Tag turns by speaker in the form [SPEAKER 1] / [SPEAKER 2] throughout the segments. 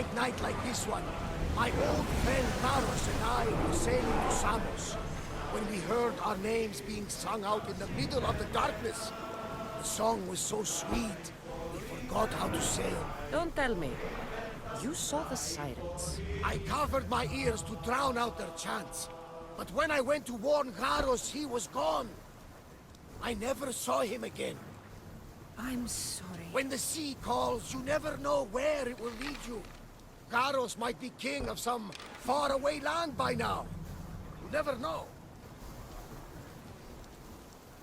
[SPEAKER 1] bright night like this one, my old friend Maros and I were sailing to Samos when we heard our names being sung out in the middle of the darkness. The song was so sweet, we forgot how to sail.
[SPEAKER 2] Don't tell me. You saw the sirens.
[SPEAKER 1] I covered my ears to drown out their chants. But when I went to warn Garos, he was gone. I never saw him again.
[SPEAKER 2] I'm sorry.
[SPEAKER 1] When the sea calls, you never know where it will lead you. Garos might be king of some faraway land by now. You never know.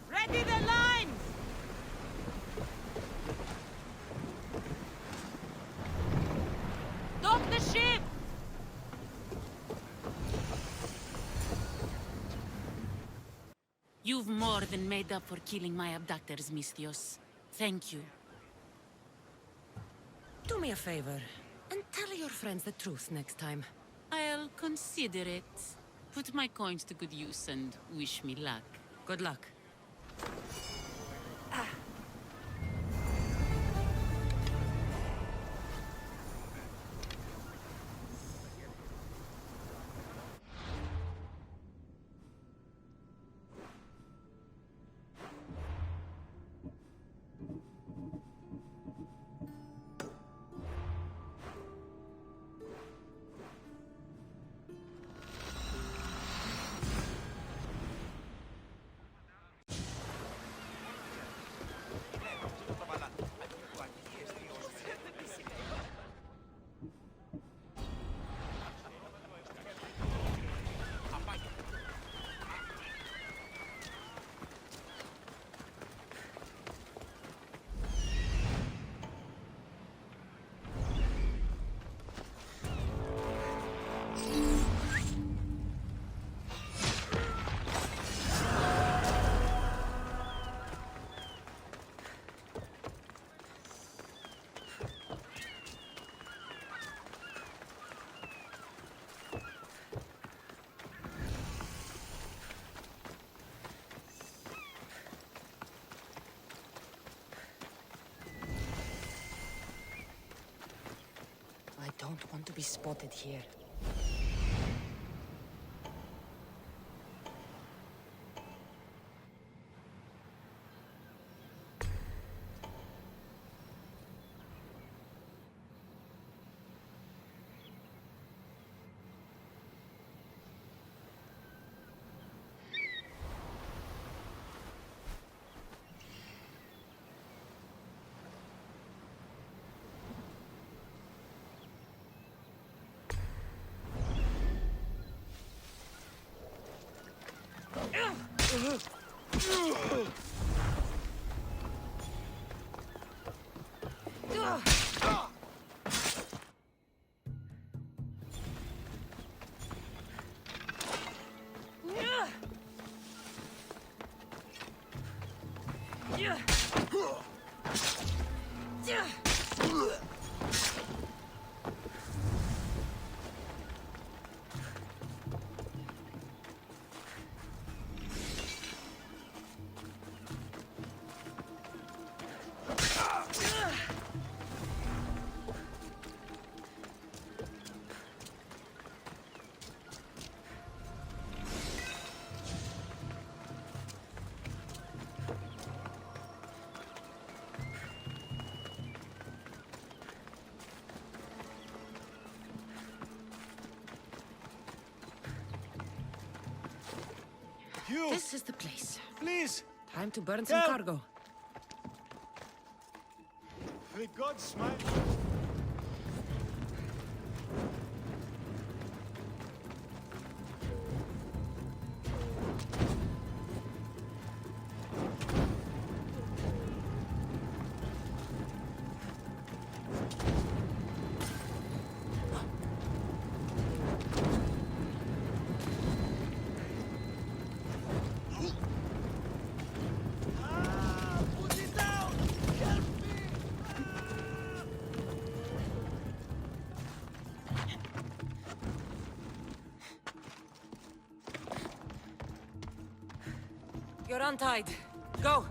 [SPEAKER 2] Ready the line! Dock the ship!
[SPEAKER 3] You've more than made up for killing my abductors, Misthios. Thank you.
[SPEAKER 2] Do me a favor, and tell your friends the truth next time.
[SPEAKER 3] I'll consider it. Put my coins to good use and wish me luck.
[SPEAKER 2] Good luck. I don't want to be spotted here.
[SPEAKER 4] You!
[SPEAKER 2] This is the place.
[SPEAKER 4] Please!
[SPEAKER 2] Time to burn some
[SPEAKER 4] Help!
[SPEAKER 2] cargo.
[SPEAKER 4] The gods smile.
[SPEAKER 1] Put it down! Help me!
[SPEAKER 2] You're untied. Go!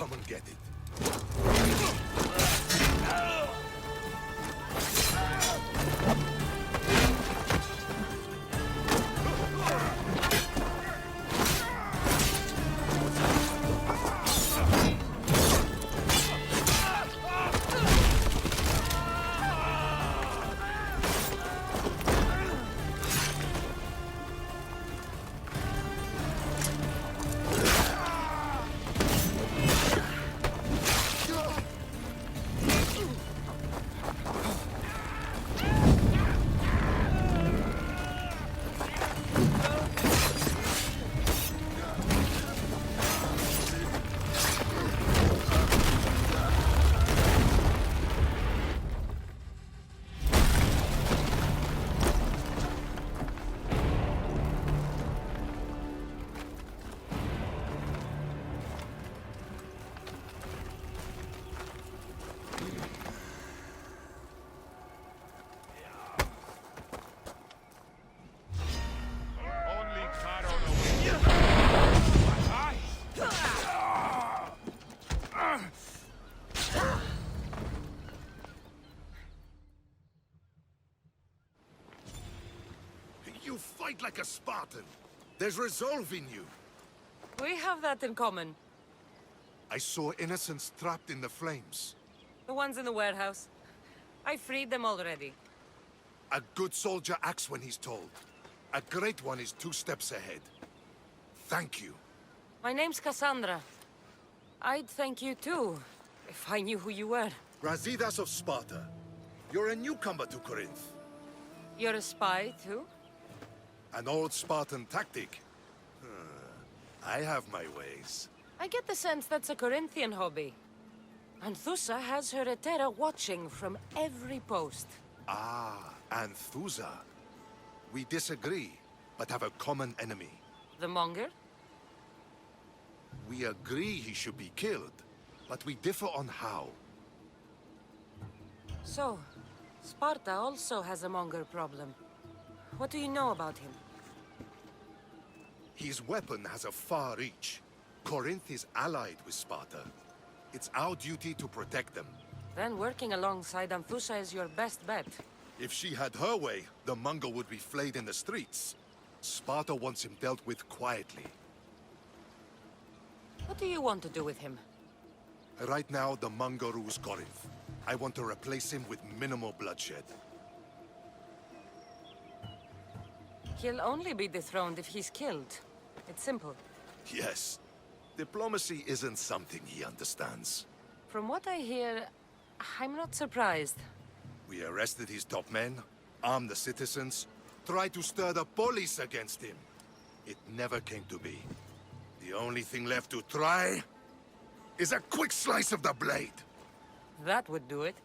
[SPEAKER 5] come and get it.
[SPEAKER 4] Only Caro knows.
[SPEAKER 5] You fight like a Spartan. There's resolve in you.
[SPEAKER 2] We have that in common.
[SPEAKER 5] I saw innocents trapped in the flames.
[SPEAKER 2] The ones in the warehouse. I freed them already.
[SPEAKER 5] A good soldier acts when he's told. A great one is 2 steps ahead. Thank you.
[SPEAKER 2] My name's Cassandra. I'd thank you too, if I knew who you were.
[SPEAKER 5] Brasidas of Sparta. You're a newcomer to Corinth.
[SPEAKER 2] You're a spy too?
[SPEAKER 5] An old Spartan tactic. I have my ways.
[SPEAKER 2] I get the sense that's a Corinthian hobby. Anthusa has her Etera watching from every post.
[SPEAKER 5] Ah, Anthusa. We disagree, but have a common enemy.
[SPEAKER 2] The Monger?
[SPEAKER 5] We agree he should be killed, but we differ on how.
[SPEAKER 2] So, Sparta also has a Monger problem. What do you know about him?
[SPEAKER 5] His weapon has a far reach. Corinth is allied with Sparta. It's our duty to protect them.
[SPEAKER 2] Then working alongside Anthusa is your best bet.
[SPEAKER 5] If she had her way, the Mongol would be flayed in the streets. Sparta wants him dealt with quietly.
[SPEAKER 2] What do you want to do with him?
[SPEAKER 5] Right now, the Mongol rules Corinth. I want to replace him with minimal bloodshed.
[SPEAKER 2] He'll only be dethroned if he's killed. It's simple.
[SPEAKER 5] Yes. Diplomacy isn't something he understands.
[SPEAKER 2] From what I hear, I'm not surprised.
[SPEAKER 5] We arrested his top men, armed the citizens, tried to stir the police against him. It never came to be. The only thing left to try is a quick slice of the blade.
[SPEAKER 2] That would do it.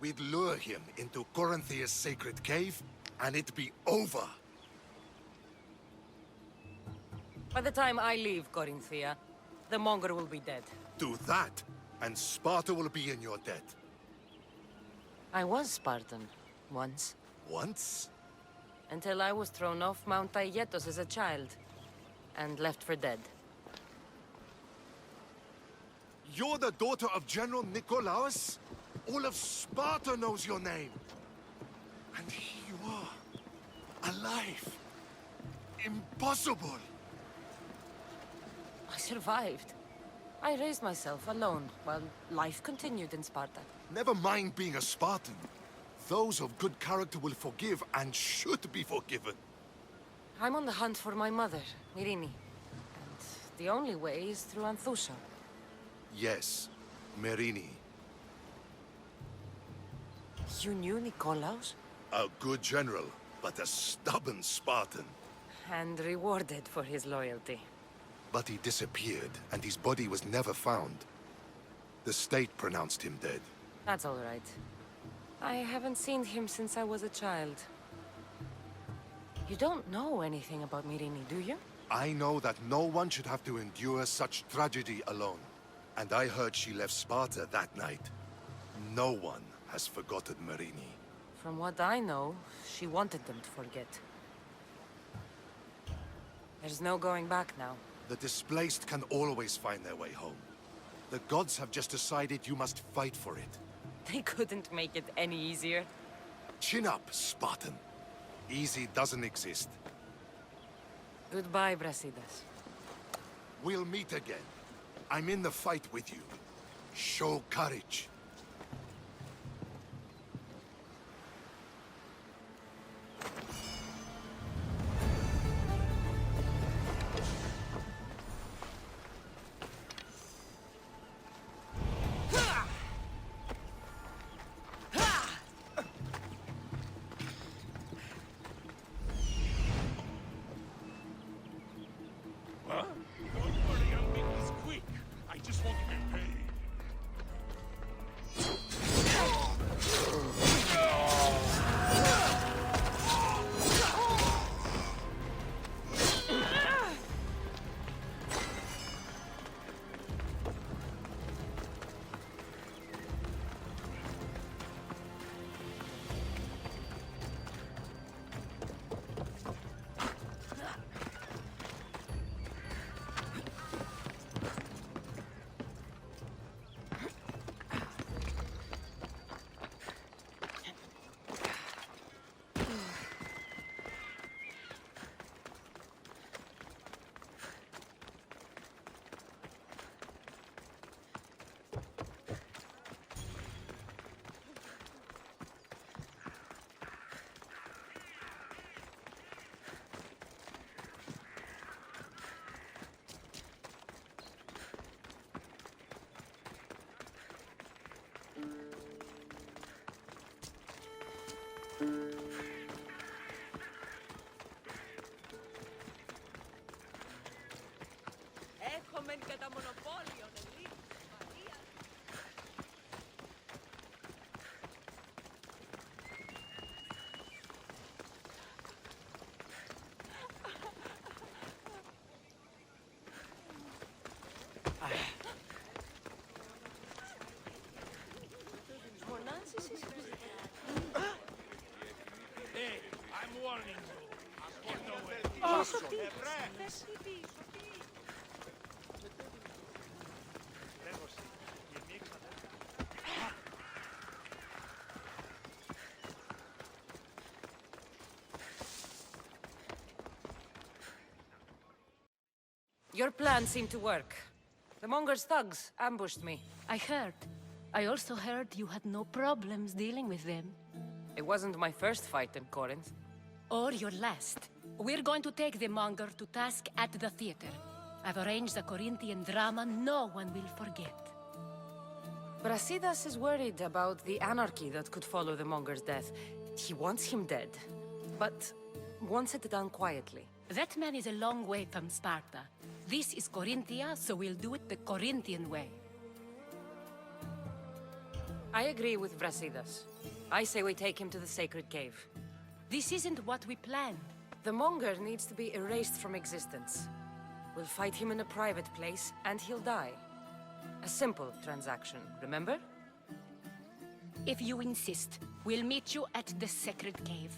[SPEAKER 5] We'd lure him into Corinthia's sacred cave, and it'd be over.
[SPEAKER 2] By the time I leave Corinthia, the Monger will be dead.
[SPEAKER 5] Do that, and Sparta will be in your debt.
[SPEAKER 2] I was Spartan, once.
[SPEAKER 5] Once?
[SPEAKER 2] Until I was thrown off Mount Aietos as a child, and left for dead.
[SPEAKER 5] You're the daughter of General Nikolaos? All of Sparta knows your name. And here you are, alive. Impossible.
[SPEAKER 2] I survived. I raised myself alone, while life continued in Sparta.
[SPEAKER 5] Never mind being a Spartan. Those of good character will forgive and should be forgiven.
[SPEAKER 2] I'm on the hunt for my mother, Myrini. And the only way is through Anthusa.
[SPEAKER 5] Yes, Merini.
[SPEAKER 2] You knew Nikolaos?
[SPEAKER 5] A good general, but a stubborn Spartan.
[SPEAKER 2] And rewarded for his loyalty.
[SPEAKER 5] But he disappeared, and his body was never found. The state pronounced him dead.
[SPEAKER 2] That's all right. I haven't seen him since I was a child. You don't know anything about Myrini, do you?
[SPEAKER 5] I know that no one should have to endure such tragedy alone. And I heard she left Sparta that night. No one has forgotten Merini.
[SPEAKER 2] From what I know, she wanted them to forget. There's no going back now.
[SPEAKER 5] The displaced can always find their way home. The gods have just decided you must fight for it.
[SPEAKER 2] They couldn't make it any easier.
[SPEAKER 5] Chin up, Spartan. Easy doesn't exist.
[SPEAKER 2] Goodbye, Brasidas.
[SPEAKER 5] We'll meet again. I'm in the fight with you. Show courage.
[SPEAKER 4] Huh? Don't worry, I'll make this quick. I just want to get paid.
[SPEAKER 2] Έχουμε κατά μονοπόλιο,
[SPEAKER 4] Hey, I'm warning you. I'm on the way.
[SPEAKER 2] Your plan seemed to work. The Monger's thugs ambushed me.
[SPEAKER 6] I heard. I also heard you had no problems dealing with them.
[SPEAKER 2] It wasn't my first fight in Corinth.
[SPEAKER 6] Or your last. We're going to take the Monger to task at the theater. I've arranged a Corinthian drama no one will forget.
[SPEAKER 2] Brasidas is worried about the anarchy that could follow the Monger's death. He wants him dead, but wants it done quietly.
[SPEAKER 6] That man is a long way from Sparta. This is Corinthia, so we'll do it the Corinthian way.
[SPEAKER 2] I agree with Brasidas. I say we take him to the sacred cave.
[SPEAKER 6] This isn't what we planned.
[SPEAKER 2] The Monger needs to be erased from existence. We'll fight him in a private place, and he'll die. A simple transaction, remember?
[SPEAKER 6] If you insist, we'll meet you at the sacred cave.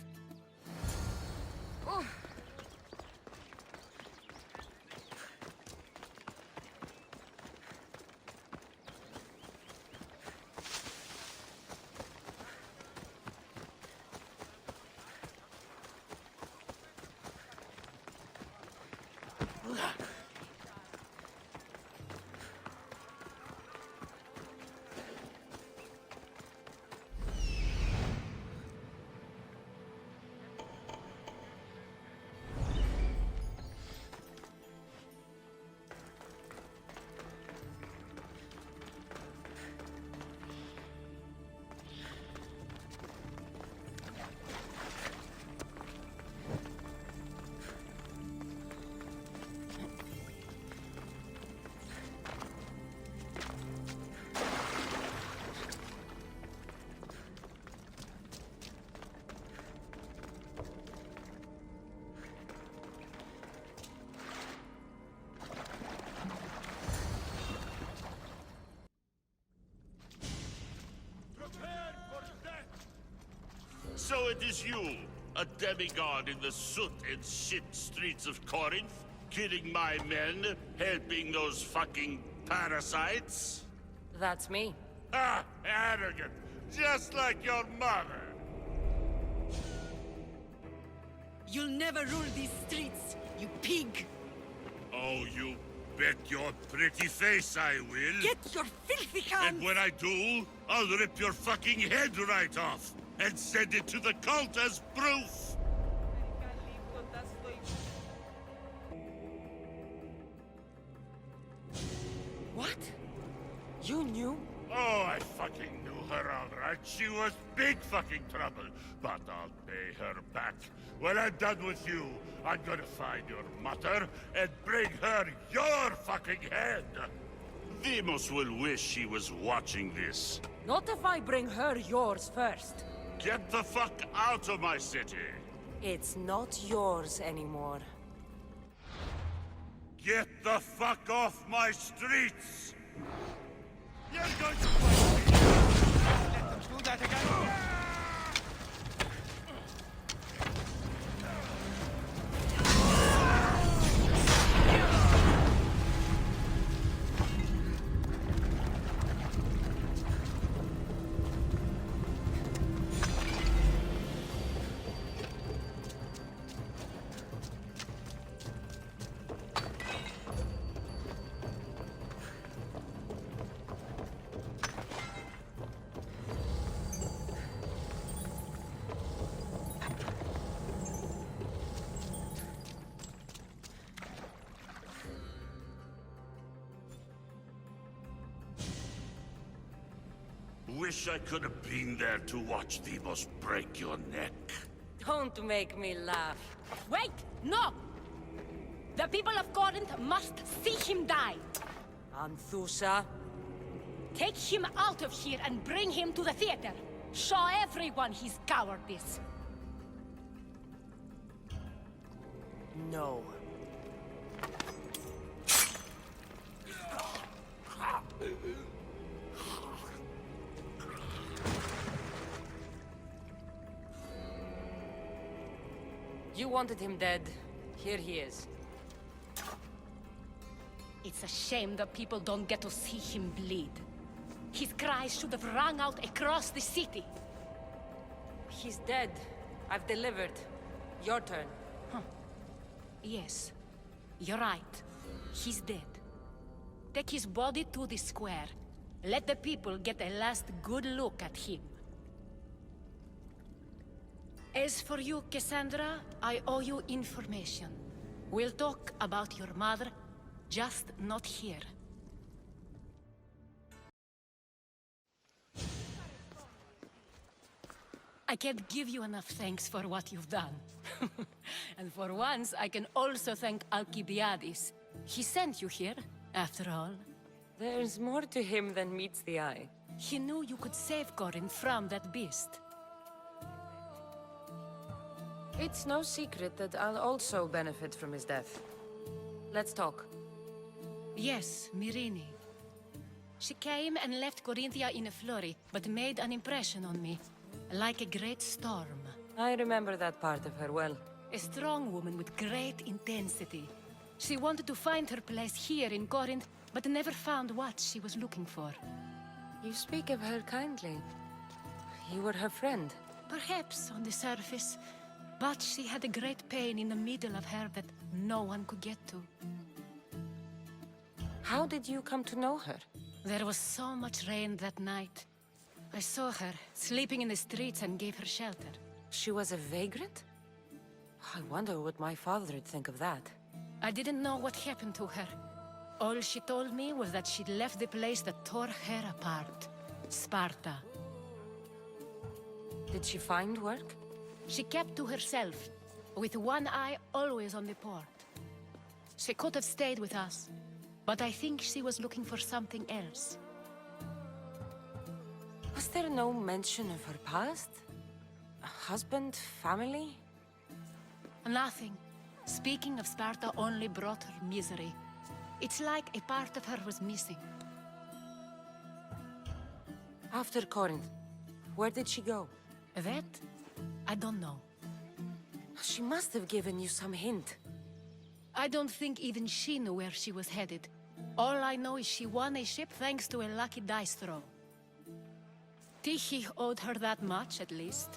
[SPEAKER 7] So it is you, a demigod in the soot and shit streets of Corinth, killing my men, helping those fucking parasites.
[SPEAKER 2] That's me.
[SPEAKER 7] Ah, arrogant. Just like your mother.
[SPEAKER 8] You'll never rule these streets, you pig!
[SPEAKER 7] Oh, you bet your pretty face I will.
[SPEAKER 8] Get your filthy hands!
[SPEAKER 7] And when I do, I'll rip your fucking head right off and send it to the cult as proof.
[SPEAKER 2] What? You knew?
[SPEAKER 7] Oh, I fucking knew her all right. She was big fucking trouble. But I'll pay her back. When I'm done with you, I'm gonna find your mother and bring her your fucking head. Demos will wish she was watching this.
[SPEAKER 2] Not if I bring her yours first.
[SPEAKER 7] Get the fuck out of my city.
[SPEAKER 2] It's not yours anymore.
[SPEAKER 7] Get the fuck off my streets! You're going to fight me!
[SPEAKER 1] Let them do that again!
[SPEAKER 7] Wish I could have been there to watch Demos break your neck.
[SPEAKER 2] Don't make me laugh.
[SPEAKER 6] Wait! No! The people of Corinth must see him die!
[SPEAKER 2] Anthusa,
[SPEAKER 6] Take him out of here and bring him to the theater! Show everyone his cowardice!
[SPEAKER 2] no. You wanted him dead. Here he is.
[SPEAKER 6] It's a shame that people don't get to see him bleed. His cries should have rung out across the city.
[SPEAKER 2] He's dead. I've delivered. Your turn.
[SPEAKER 6] Yes, you're right. He's dead. Take his body to the square. Let the people get a last good look at him. As for you, Cassandra, I owe you information. We'll talk about your mother, just not here. I can't give you enough thanks for what you've done. And for once, I can also thank Alcibiades. He sent you here, after all.
[SPEAKER 2] There's more to him than meets the eye.
[SPEAKER 6] He knew you could save Corinth from that beast.
[SPEAKER 2] It's no secret that I'll also benefit from his death. Let's talk.
[SPEAKER 6] Yes, Myrine. She came and left Corinthia in a flurry, but made an impression on me. Like a great storm.
[SPEAKER 2] I remember that part of her well.
[SPEAKER 6] A strong woman with great intensity. She wanted to find her place here in Corinth, but never found what she was looking for.
[SPEAKER 2] You speak of her kindly. You were her friend.
[SPEAKER 6] Perhaps on the surface, but she had a great pain in the middle of her that no one could get to.
[SPEAKER 2] How did you come to know her?
[SPEAKER 6] There was so much rain that night. I saw her, sleeping in the streets, and gave her shelter.
[SPEAKER 2] She was a vagrant? I wonder what my father'd think of that.
[SPEAKER 6] I didn't know what happened to her. All she told me was that she'd left the place that tore her apart. Sparta.
[SPEAKER 2] Did she find work?
[SPEAKER 6] She kept to herself, with one eye always on the port. She could have stayed with us, but I think she was looking for something else.
[SPEAKER 2] Was there no mention of her past? A husband, family?
[SPEAKER 6] Nothing. Speaking of Sparta only brought her misery. It's like a part of her was missing.
[SPEAKER 2] After Corinth, where did she go?
[SPEAKER 6] That? I don't know.
[SPEAKER 2] She must have given you some hint.
[SPEAKER 6] I don't think even she knew where she was headed. All I know is she won a ship thanks to a lucky dice throw. Tichy owed her that much, at least.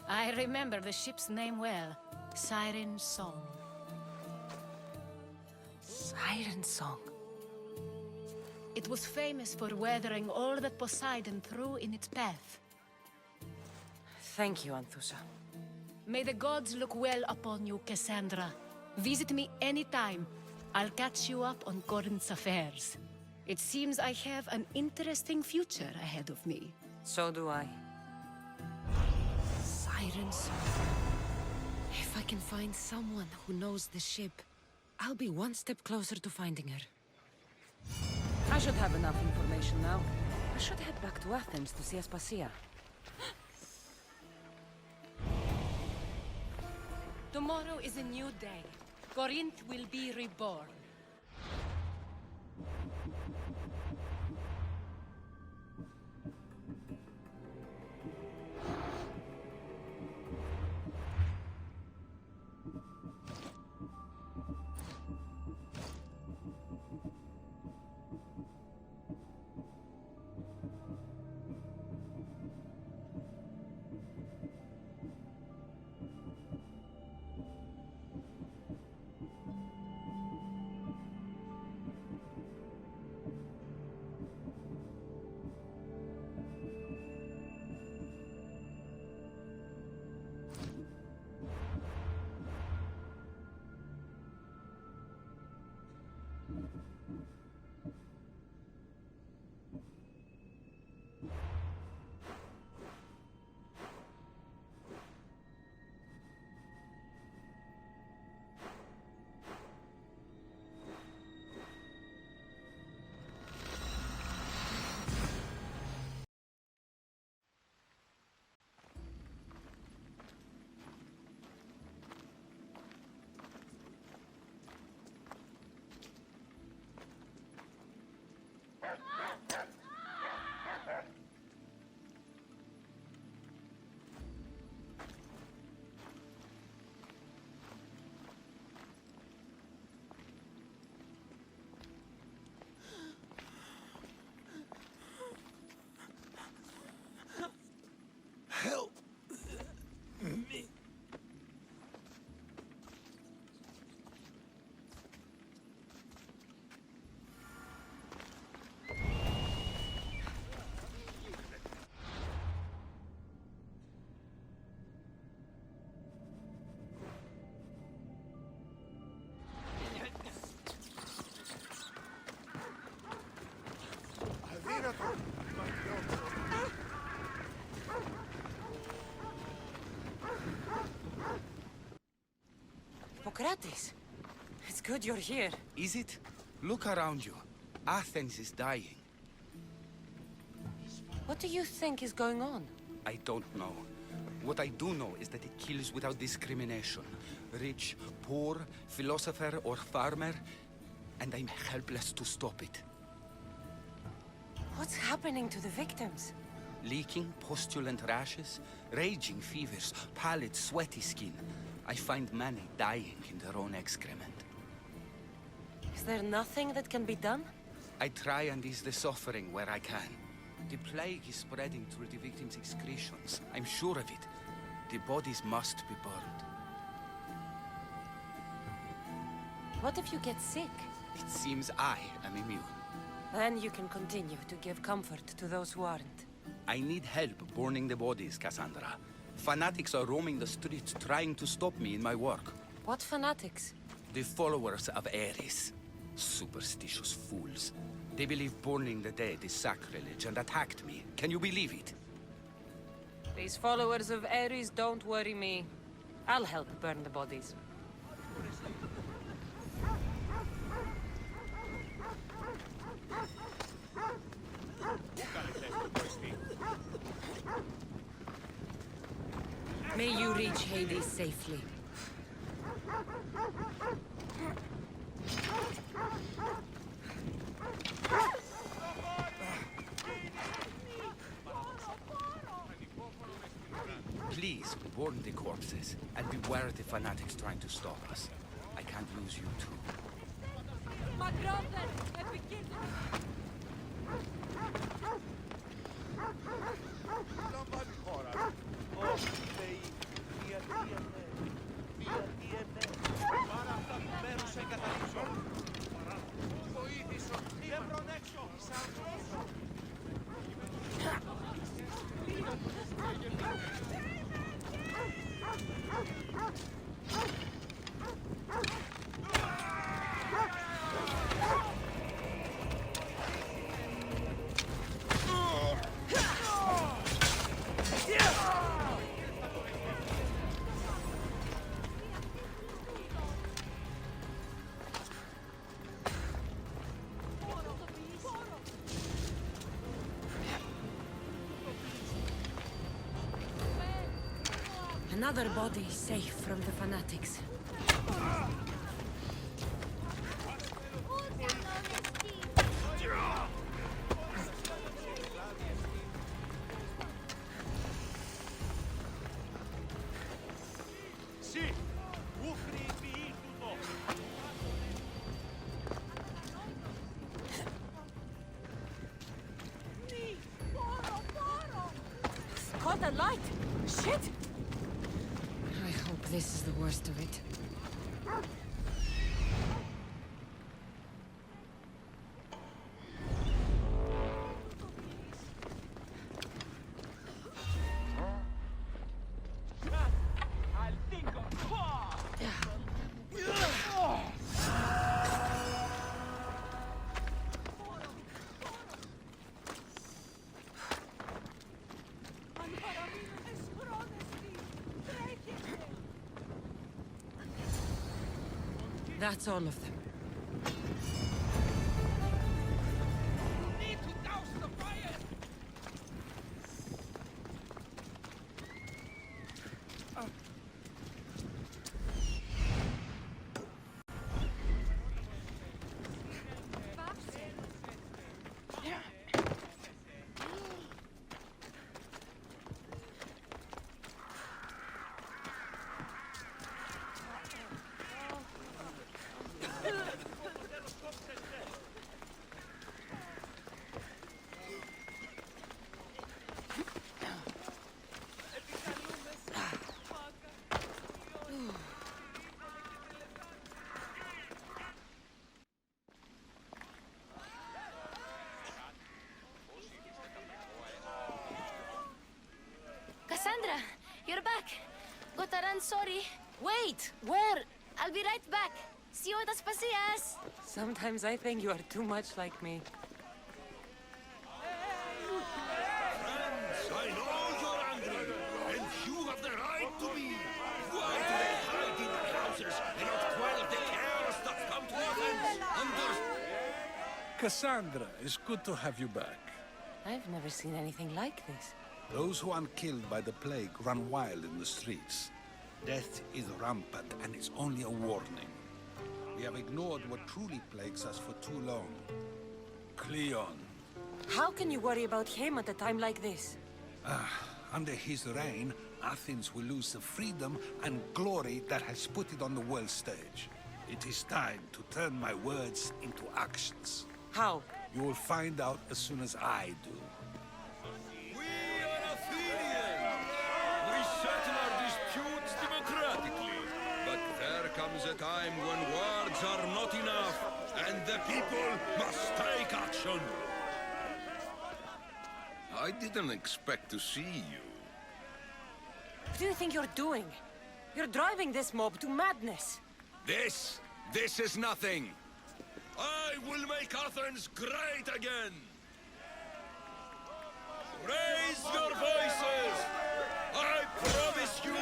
[SPEAKER 6] I remember the ship's name well. Siren Song.
[SPEAKER 2] Siren Song.
[SPEAKER 6] It was famous for weathering all that Poseidon threw in its path.
[SPEAKER 2] Thank you, Anthusa.
[SPEAKER 6] May the gods look well upon you, Cassandra. Visit me anytime. I'll catch you up on Corinth's affairs. It seems I have an interesting future ahead of me.
[SPEAKER 2] So do I. Siren Song. If I can find someone who knows the ship, I'll be one step closer to finding her. I should have enough information now. I should head back to Athens to see Aspasia.
[SPEAKER 6] Tomorrow is a new day. Corinth will be reborn.
[SPEAKER 1] Help me.
[SPEAKER 2] Socrates, it's good you're here.
[SPEAKER 9] Is it? Look around you. Athens is dying.
[SPEAKER 2] What do you think is going on?
[SPEAKER 9] I don't know. What I do know is that it kills without discrimination. Rich, poor, philosopher or farmer, and I'm helpless to stop it.
[SPEAKER 2] What's happening to the victims?
[SPEAKER 9] Leaking, postulant rashes, raging fevers, pallid, sweaty skin. I find many dying in their own excrement.
[SPEAKER 2] Is there nothing that can be done?
[SPEAKER 9] I try and ease the suffering where I can. The plague is spreading through the victims' excretions. I'm sure of it. The bodies must be burned.
[SPEAKER 2] What if you get sick?
[SPEAKER 9] It seems I am immune.
[SPEAKER 2] Then you can continue to give comfort to those who aren't.
[SPEAKER 9] I need help burning the bodies, Cassandra. Fanatics are roaming the streets trying to stop me in my work.
[SPEAKER 2] What fanatics?
[SPEAKER 9] The followers of Ares. Superstitious fools. They believe burning the dead is sacrilege and attacked me. Can you believe it?
[SPEAKER 2] These followers of Ares don't worry me. I'll help burn the bodies. May you reach Hades safely.
[SPEAKER 9] Please, burn the corpses, and beware the fanatics trying to stop us. I can't lose you too.
[SPEAKER 2] Another body safe from the fanatics.
[SPEAKER 4] Sì! Ufri fi tutto!
[SPEAKER 2] Caught a light! Shit! I hope this is the worst of it. That's all of them.
[SPEAKER 10] Cassandra, you're back. Gotta run, sorry.
[SPEAKER 2] Wait! Where?
[SPEAKER 10] I'll be right back. See you at Aspasias.
[SPEAKER 2] Sometimes I think you are too much like me.
[SPEAKER 7] I know you're angry, and you have the right to be. Why do they hide in the houses and not quell the chaos that's come to Athens?
[SPEAKER 11] Cassandra, it's good to have you back.
[SPEAKER 2] I've never seen anything like this.
[SPEAKER 11] Those who aren't killed by the plague run wild in the streets. Death is rampant, and it's only a warning. We have ignored what truly plagues us for too long. Cleon.
[SPEAKER 2] How can you worry about him at a time like this?
[SPEAKER 11] Under his reign, Athens will lose the freedom and glory that has put it on the world stage. It is time to turn my words into actions.
[SPEAKER 2] How?
[SPEAKER 11] You will find out as soon as I do.
[SPEAKER 7] We are Athenians! We settle our disputes democratically. But there comes a time when words are not enough, and the people must take action. I didn't expect to see you.
[SPEAKER 2] What do you think you're doing? You're driving this mob to madness.
[SPEAKER 7] This is nothing. I will make Athens great again. Raise your voices. I promise you,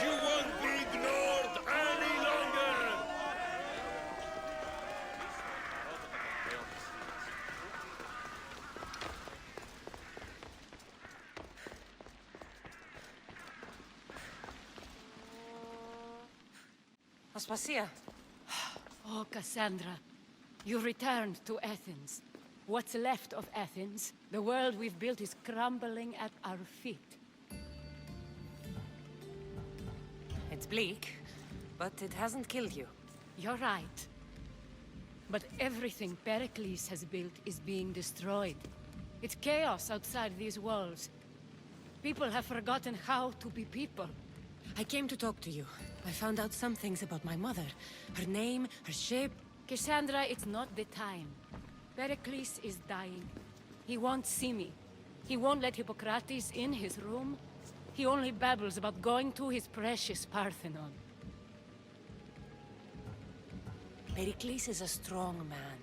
[SPEAKER 7] you won't be ignored any longer.
[SPEAKER 2] Aspasia.
[SPEAKER 6] Oh, Cassandra. You returned to Athens. What's left of Athens, the world we've built is crumbling at our feet.
[SPEAKER 2] It's bleak, but it hasn't killed you.
[SPEAKER 6] You're right. But everything Pericles has built is being destroyed. It's chaos outside these walls. People have forgotten how to be people.
[SPEAKER 2] I came to talk to you. I found out some things about my mother. Her name, her ship.
[SPEAKER 6] Cassandra, it's not the time. Pericles is dying. He won't see me. He won't let Hippocrates in his room. He only babbles about going to his precious Parthenon.
[SPEAKER 2] Pericles is a strong man.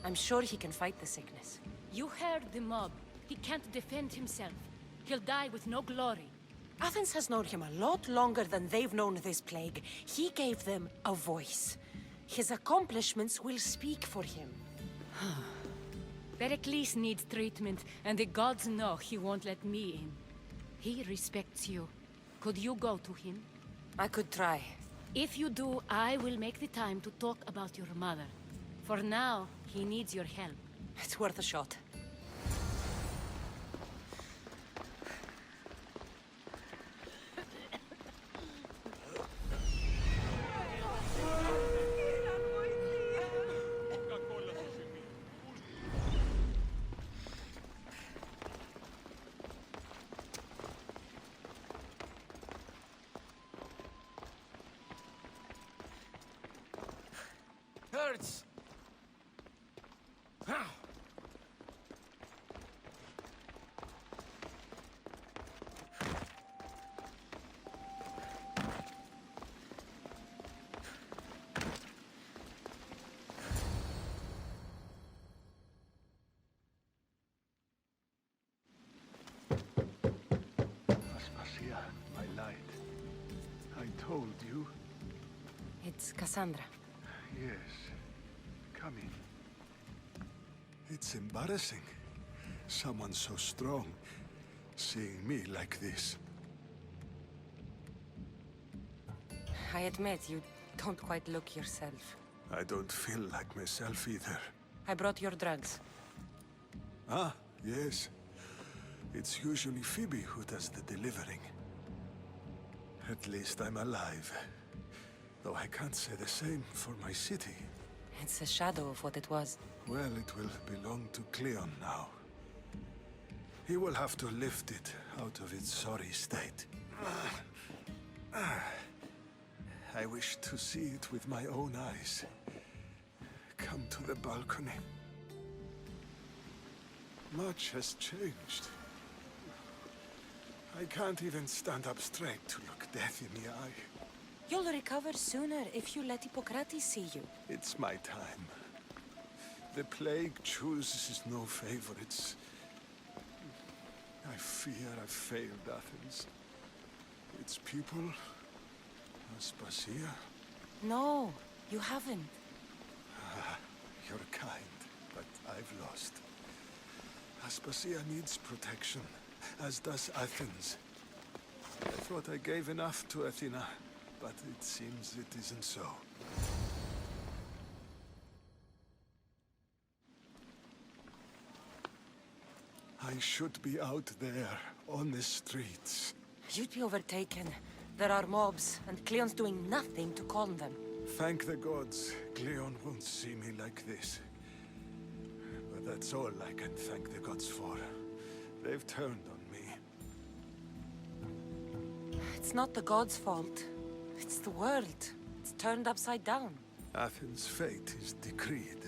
[SPEAKER 2] I'm sure he can fight the sickness.
[SPEAKER 6] You heard the mob. He can't defend himself. He'll die with no glory.
[SPEAKER 2] Athens has known him a lot longer than they've known this plague. He gave them a voice. His accomplishments will speak for him.
[SPEAKER 6] Pericles needs treatment, and the gods know he won't let me in. He respects you. Could you go to him?
[SPEAKER 2] I could try.
[SPEAKER 6] If you do, I will make the time to talk about your mother. For now, he needs your help.
[SPEAKER 2] It's worth a shot.
[SPEAKER 9] Hurts!
[SPEAKER 11] Aspasia, my light. I told you.
[SPEAKER 2] It's Cassandra.
[SPEAKER 11] Yes. Come in. It's embarrassing. Someone so strong seeing me like this.
[SPEAKER 2] I admit, you don't quite look yourself.
[SPEAKER 11] I don't feel like myself either.
[SPEAKER 2] I brought your drugs.
[SPEAKER 11] Ah, yes. It's usually Phoebe who does the delivering. At least I'm alive. Though I can't say the same for my city.
[SPEAKER 2] It's a shadow of what it was.
[SPEAKER 11] Well, it will belong to Cleon now. He will have to lift it out of its sorry state. I wish to see it with my own eyes. Come to the balcony. Much has changed. I can't even stand up straight to look death in the eye.
[SPEAKER 2] You'll recover sooner if you let Hippocrates see you.
[SPEAKER 11] It's my time. The plague chooses no favorites. I fear I've failed Athens. Its people, Aspasia.
[SPEAKER 2] No, you haven't.
[SPEAKER 11] You're kind, but I've lost. Aspasia needs protection, as does Athens. I thought I gave enough to Athena, but it seems it isn't so. I should be out there, on the streets.
[SPEAKER 2] You'd be overtaken. There are mobs, and Cleon's doing nothing to calm them.
[SPEAKER 11] Thank the gods, Cleon won't see me like this. But that's all I can thank the gods for. They've turned on me.
[SPEAKER 2] It's not the gods' fault. It's the world. It's turned upside down.
[SPEAKER 11] Athens' fate is decreed.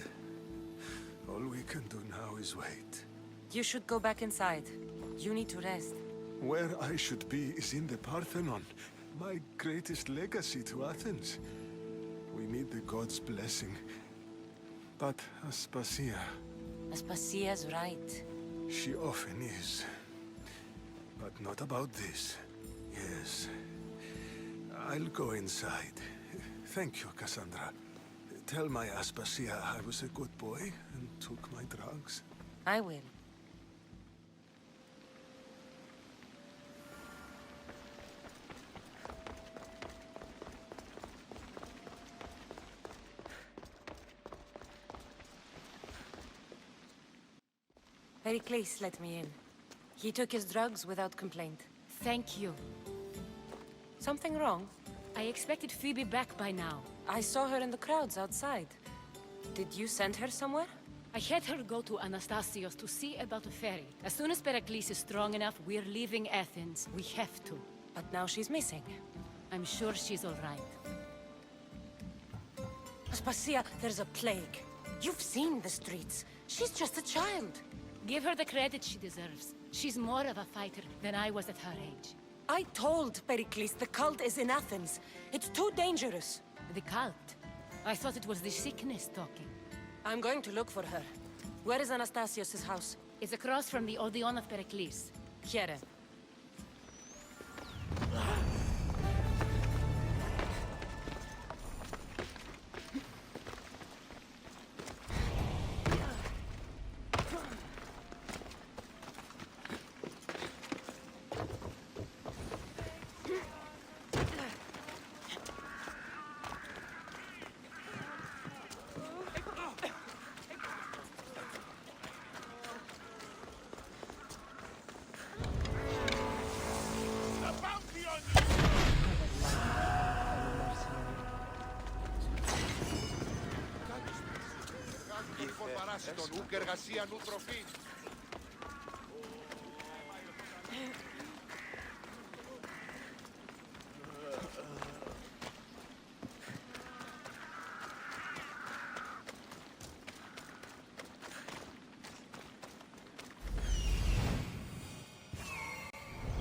[SPEAKER 11] All we can do now is wait.
[SPEAKER 2] You should go back inside. You need to rest.
[SPEAKER 11] Where I should be is in the Parthenon, my greatest legacy to Athens. We need the gods' blessing. But Aspasia...
[SPEAKER 2] Aspasia's right.
[SPEAKER 11] She often is. But not about this. Yes. I'll go inside. Thank you, Cassandra. Tell my Aspasia I was a good boy and took my drugs.
[SPEAKER 2] I will. Pericles let me in. He took his drugs without complaint.
[SPEAKER 6] Thank you.
[SPEAKER 2] Something wrong?
[SPEAKER 6] I expected Phoebe back by now.
[SPEAKER 2] I saw her in the crowds outside. Did you send her somewhere?
[SPEAKER 6] I had her go to Anastasios to see about a ferry. As soon as Pericles is strong enough, we're leaving Athens. We have to.
[SPEAKER 2] But now she's missing.
[SPEAKER 6] I'm sure she's all right.
[SPEAKER 2] Aspasia, there's a plague. You've seen the streets. She's just a child.
[SPEAKER 6] Give her the credit she deserves. She's more of a fighter than I was at her age.
[SPEAKER 2] I told Pericles the cult is in Athens. It's too dangerous.
[SPEAKER 6] The cult? I thought it was the sickness talking.
[SPEAKER 2] I'm going to look for her. Where is Anastasios' house?
[SPEAKER 6] It's across from the Odeon of Pericles.
[SPEAKER 2] Here.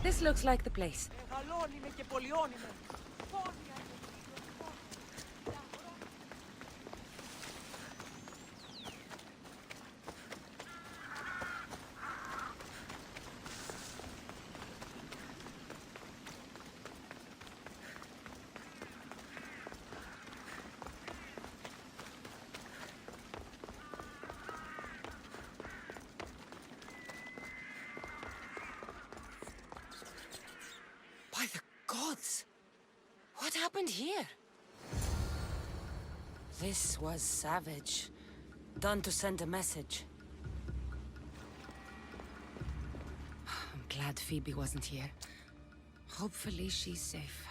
[SPEAKER 2] This looks like the place. By the gods! What happened here? This was savage. Done to send a message. I'm glad Phoebe wasn't here. Hopefully she's safe.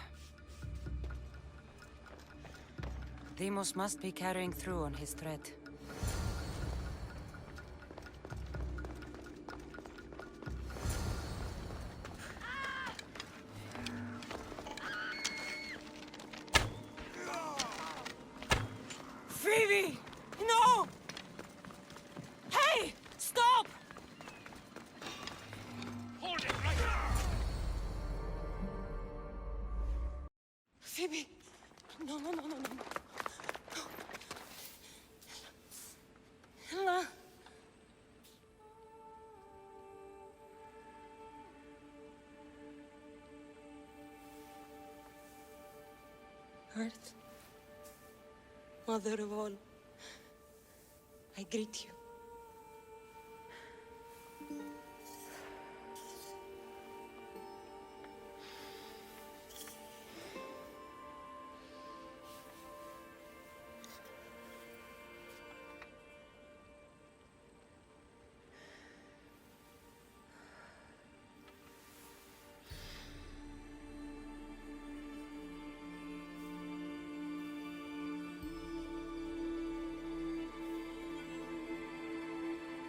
[SPEAKER 2] Deimos must be carrying through on his threat. Phoebe! No! Hey! Stop!
[SPEAKER 4] Hold it right now!
[SPEAKER 2] Phoebe! No, no, no, no, no. Ella! Earth, Mother of all, I greet you.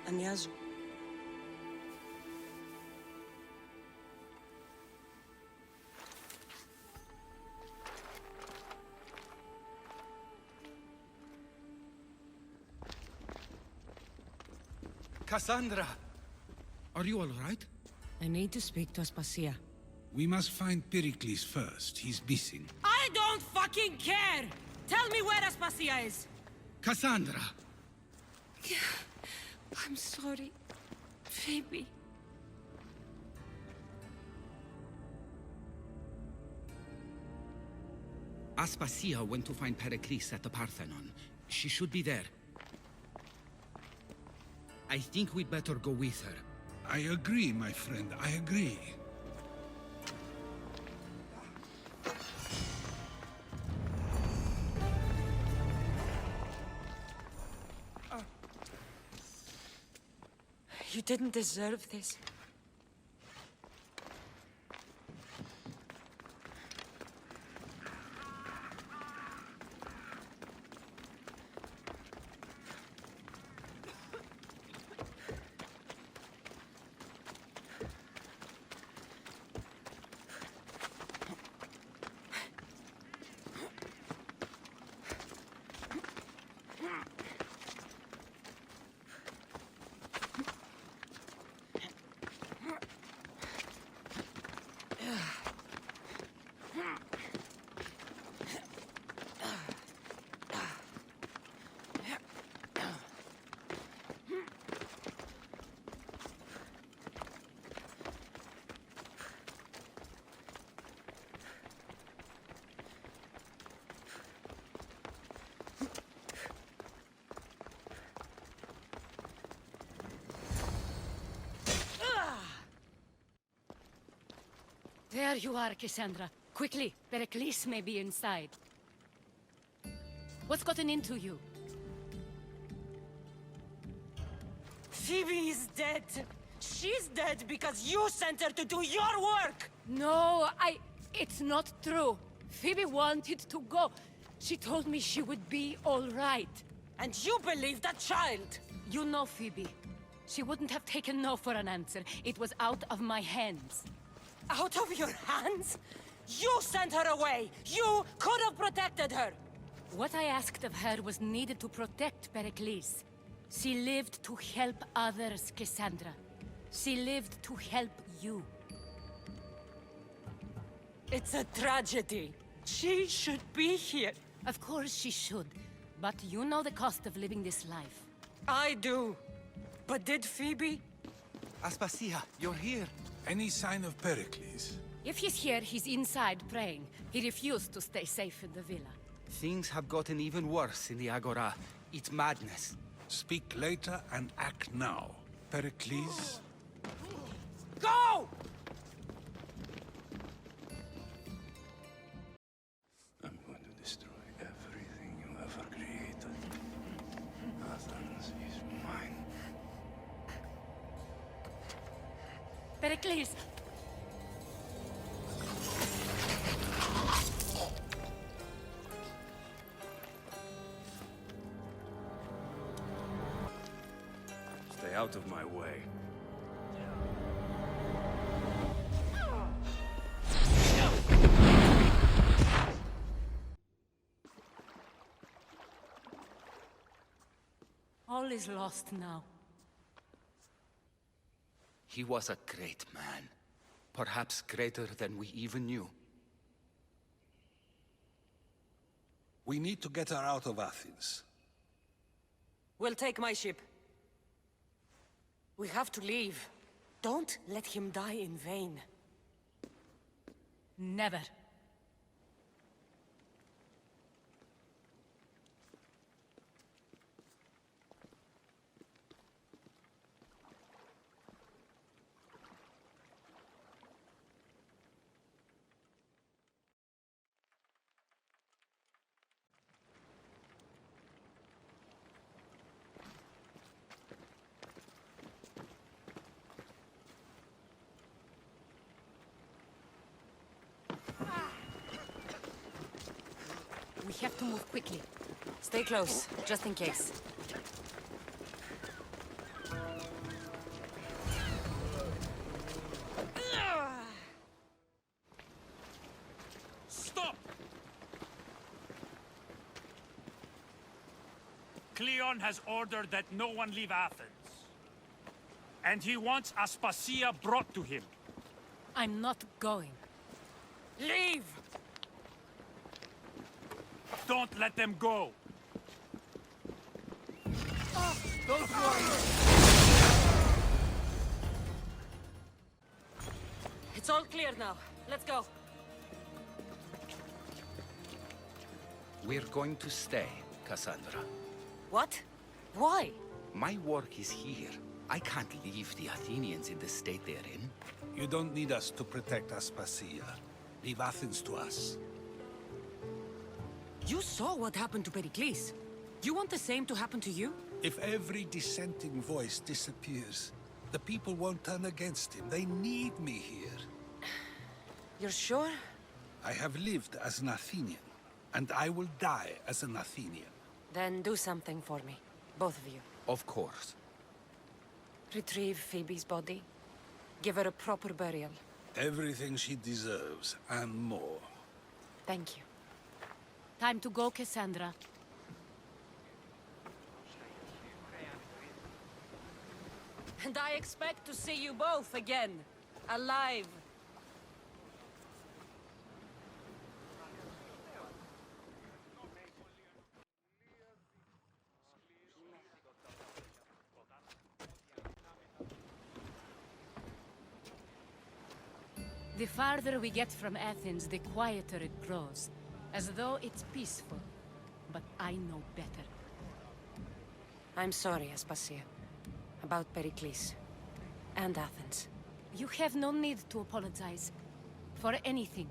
[SPEAKER 2] Ανιάζω.
[SPEAKER 11] Cassandra! Are you all right?
[SPEAKER 2] I need to speak to Aspasia.
[SPEAKER 11] We must find Pericles first. He's missing.
[SPEAKER 2] I don't fucking care! Tell me where Aspasia is!
[SPEAKER 11] Cassandra!
[SPEAKER 2] I'm sorry, Phoebe.
[SPEAKER 9] Aspasia went to find Pericles at the Parthenon. She should be there. I think we'd better go with her.
[SPEAKER 11] I agree, my friend. I agree.
[SPEAKER 2] You didn't deserve this.
[SPEAKER 6] There you are, Cassandra. Quickly, Pericles may be inside. What's gotten into you?
[SPEAKER 8] Phoebe is dead. She's dead because you sent her to do your work!
[SPEAKER 6] No, it's not true. Phoebe wanted to go. She told me she would be all right.
[SPEAKER 8] And you believe that child!
[SPEAKER 6] You know Phoebe. She wouldn't have taken no for an answer. It was out of my hands.
[SPEAKER 8] Out of your hands? You sent her away! You could have protected her!
[SPEAKER 6] What I asked of her was needed to protect Pericles. She lived to help others, Cassandra. She lived to help you.
[SPEAKER 8] It's a tragedy. She should be here.
[SPEAKER 6] Of course she should. But you know the cost of living this life.
[SPEAKER 8] I do. But did Phoebe?
[SPEAKER 9] Aspasia, you're here.
[SPEAKER 11] Any sign of Pericles?
[SPEAKER 6] If he's here, he's inside praying. He refused to stay safe in the villa.
[SPEAKER 9] Things have gotten even worse in the Agora. It's madness.
[SPEAKER 11] Speak later and act now. Pericles?
[SPEAKER 8] Go!
[SPEAKER 12] I'm going to destroy everything you ever created. Athens is mine.
[SPEAKER 6] Pericles!
[SPEAKER 12] Stay out of my way.
[SPEAKER 6] All is lost now.
[SPEAKER 9] He was a great man. Perhaps greater than we even knew.
[SPEAKER 11] We need to get her out of Athens.
[SPEAKER 8] We'll take my ship. We have to leave. Don't let him die in vain.
[SPEAKER 6] Never. We have to move quickly.
[SPEAKER 8] Stay close, just in case.
[SPEAKER 4] Stop! Cleon has ordered that no one leave Athens. And he wants Aspasia brought to him.
[SPEAKER 6] I'm not going.
[SPEAKER 8] Leave!
[SPEAKER 4] Don't let them go!
[SPEAKER 1] Don't worry.
[SPEAKER 8] It's all clear now. Let's go.
[SPEAKER 9] We're going to stay, Cassandra.
[SPEAKER 8] What? Why?
[SPEAKER 9] My work is here. I can't leave the Athenians in the state they're in.
[SPEAKER 11] You don't need us to protect Aspasia. Leave Athens to us.
[SPEAKER 2] You saw what happened to Pericles. You want the same to happen to you?
[SPEAKER 11] If every dissenting voice disappears, the people won't turn against him. They need me here.
[SPEAKER 8] You're sure?
[SPEAKER 11] I have lived as an Athenian, and I will die as an Athenian.
[SPEAKER 8] Then do something for me. Both of you.
[SPEAKER 9] Of course.
[SPEAKER 8] Retrieve Phoebe's body. Give her a proper burial.
[SPEAKER 11] Everything she deserves, and more.
[SPEAKER 8] Thank you.
[SPEAKER 6] Time to go, Cassandra.
[SPEAKER 8] And I expect to see you both again. Alive.
[SPEAKER 6] The farther we get from Athens, the quieter it grows. As though it's peaceful. But I know better.
[SPEAKER 8] I'm sorry, Aspasia. About Pericles. And Athens.
[SPEAKER 6] You have no need to apologize. for anything.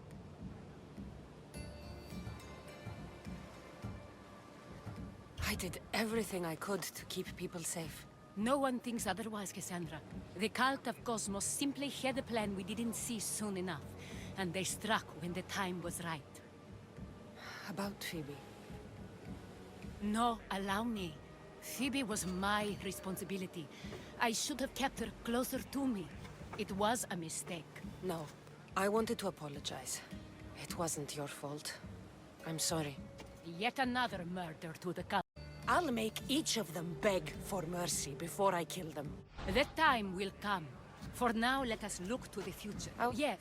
[SPEAKER 8] I did everything I could to keep people safe.
[SPEAKER 6] No one thinks otherwise, Cassandra. The cult of Cosmos simply had a plan we didn't see soon enough, and they struck when the time was right.
[SPEAKER 8] About Phoebe.
[SPEAKER 6] No, allow me. Phoebe was my responsibility. I should have kept her closer to me. It was a mistake.
[SPEAKER 8] No, I wanted to apologize. It wasn't your fault. I'm sorry.
[SPEAKER 6] Yet another murder to the cult.
[SPEAKER 8] I'll make each of them beg for mercy before I kill them.
[SPEAKER 6] The time will come. For now, let us look to the future.
[SPEAKER 8] Oh.
[SPEAKER 6] Yeah,